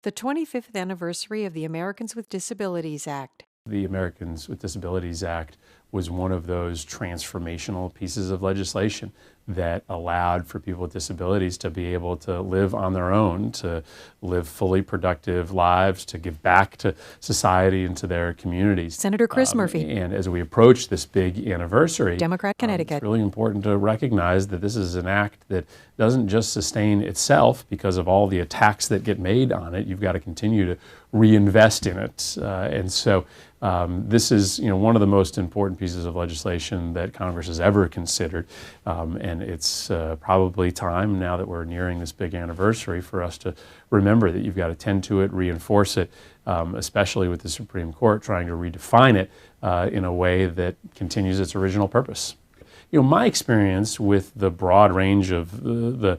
The 25th anniversary of the Americans with Disabilities Act. The Americans with Disabilities Act was one of those transformational pieces of legislation that allowed for people with disabilities to be able to live on their own, to live fully productive lives, to give back to society and to their communities. Senator Chris Murphy. And as we approach this big anniversary, Democrat, Connecticut. It's really important to recognize that this is an act that doesn't just sustain itself because of all the attacks that get made on it. You've got to continue to reinvest in it. And so this is, one of the most important pieces of legislation that Congress has ever considered. And it's probably time, now that we're nearing this big anniversary, for us to remember that you've got to tend to it, reinforce it, especially with the Supreme Court trying to redefine it in a way that continues its original purpose. My experience with the broad range of the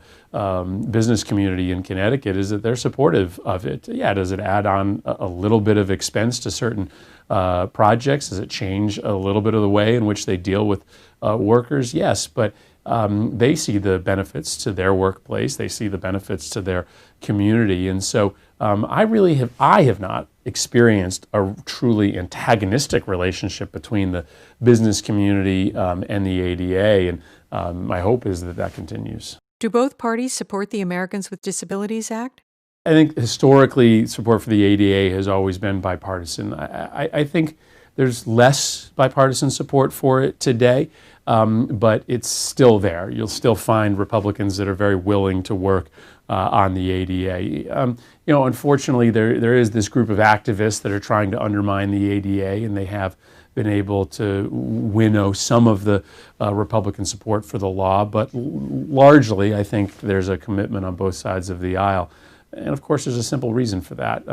business community in Connecticut is that they're supportive of it. Yeah, does it add on a little bit of expense to certain projects? Does it change a little bit of the way in which they deal with workers? Yes, but they see the benefits to their workplace. They see the benefits to their community. And so I have not experienced a truly antagonistic relationship between the business community and the ADA. And my hope is that that continues. Do both parties support the Americans with Disabilities Act? I think historically support for the ADA has always been bipartisan. I think there's less bipartisan support for it today, but it's still there. You'll still find Republicans that are very willing to work on the ADA. Unfortunately, there is this group of activists that are trying to undermine the ADA, and they have been able to winnow some of the Republican support for the law, but largely I think there's a commitment on both sides of the aisle. And of course, there's a simple reason for that.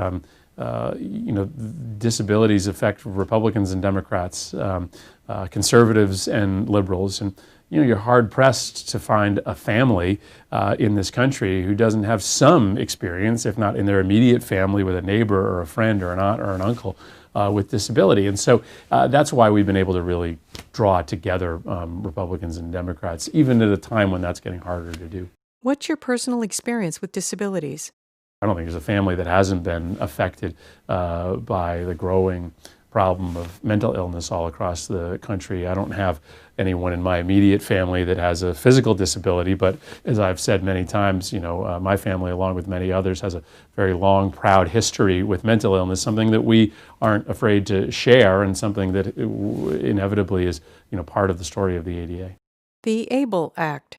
Disabilities affect Republicans and Democrats, conservatives and liberals, and you're hard pressed to find a family in this country who doesn't have some experience, if not in their immediate family, with a neighbor or a friend or an aunt or an uncle with disability. And so that's why we've been able to really draw together Republicans and Democrats, even at a time when that's getting harder to do. What's your personal experience with disabilities? I don't think there's a family that hasn't been affected by the growing problem of mental illness all across the country. I don't have anyone in my immediate family that has a physical disability, but as I've said many times, my family, along with many others, has a very long, proud history with mental illness, something that we aren't afraid to share and something that inevitably is, part of the story of the ADA. The ABLE Act.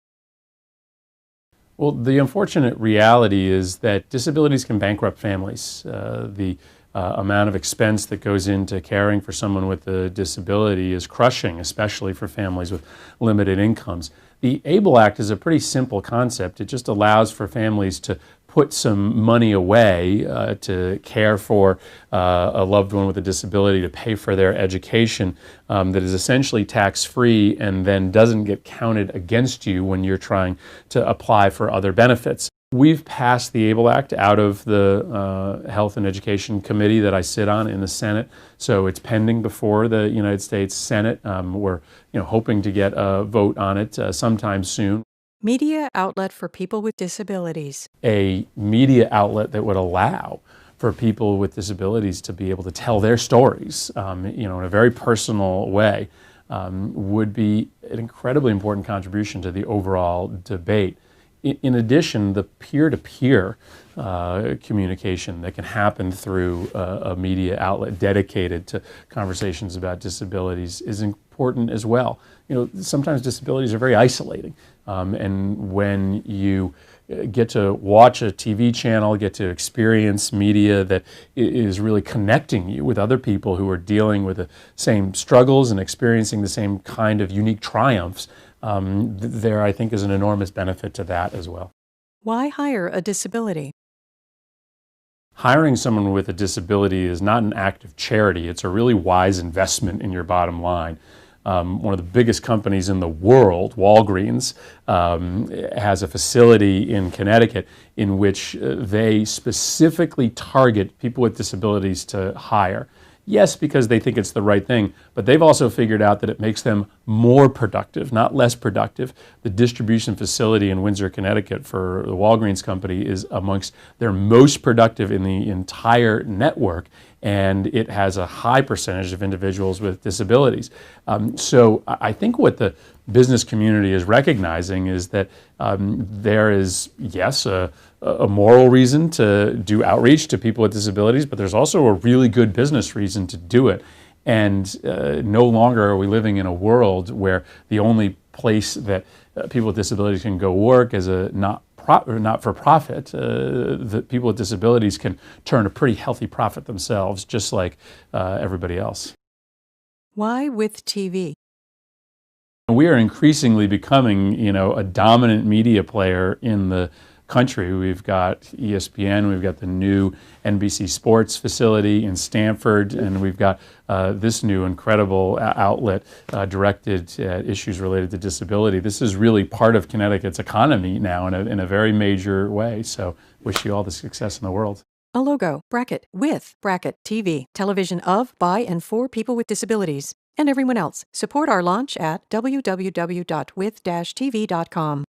Well, the unfortunate reality is that disabilities can bankrupt families. The amount of expense that goes into caring for someone with a disability is crushing, especially for families with limited incomes. The ABLE Act is a pretty simple concept. It just allows for families to put some money away to care for a loved one with a disability, to pay for their education, that is essentially tax-free and then doesn't get counted against you when you're trying to apply for other benefits. We've passed the ABLE Act out of the Health and Education Committee that I sit on in the Senate, so it's pending before the United States Senate. We're hoping to get a vote on it sometime soon. Media outlet for people with disabilities. A media outlet that would allow for people with disabilities to be able to tell their stories, in a very personal way, would be an incredibly important contribution to the overall debate. In addition, the peer-to-peer communication that can happen through a media outlet dedicated to conversations about disabilities is important as well. Sometimes disabilities are very isolating, and when you get to watch a TV channel, get to experience media that is really connecting you with other people who are dealing with the same struggles and experiencing the same kind of unique triumphs, there, I think, is an enormous benefit to that as well. Why hire a disability? Hiring someone with a disability is not an act of charity. It's a really wise investment in your bottom line. One of the biggest companies in the world, Walgreens, has a facility in Connecticut in which they specifically target people with disabilities to hire. Yes, because they think it's the right thing, but they've also figured out that it makes them more productive, not less productive. The distribution facility in Windsor, Connecticut for the Walgreens company is amongst their most productive in the entire network, and it has a high percentage of individuals with disabilities. So I think what the business community is recognizing is that there is, yes, a moral reason to do outreach to people with disabilities, but there's also a really good business reason to do it. And no longer are we living in a world where the only place that people with disabilities can go work is a not-for-profit. The people with disabilities can turn a pretty healthy profit themselves, just like everybody else. Why with TV? We are increasingly becoming, a dominant media player in the country. We've got ESPN, we've got the new NBC Sports facility in Stamford, and we've got this new incredible outlet directed at issues related to disability. This is really part of Connecticut's economy now in a very major way. So wish you all the success in the world. A logo, bracket, with, bracket, TV, television of, by, and for people with disabilities. And everyone else. Support our launch at www.with-tv.com.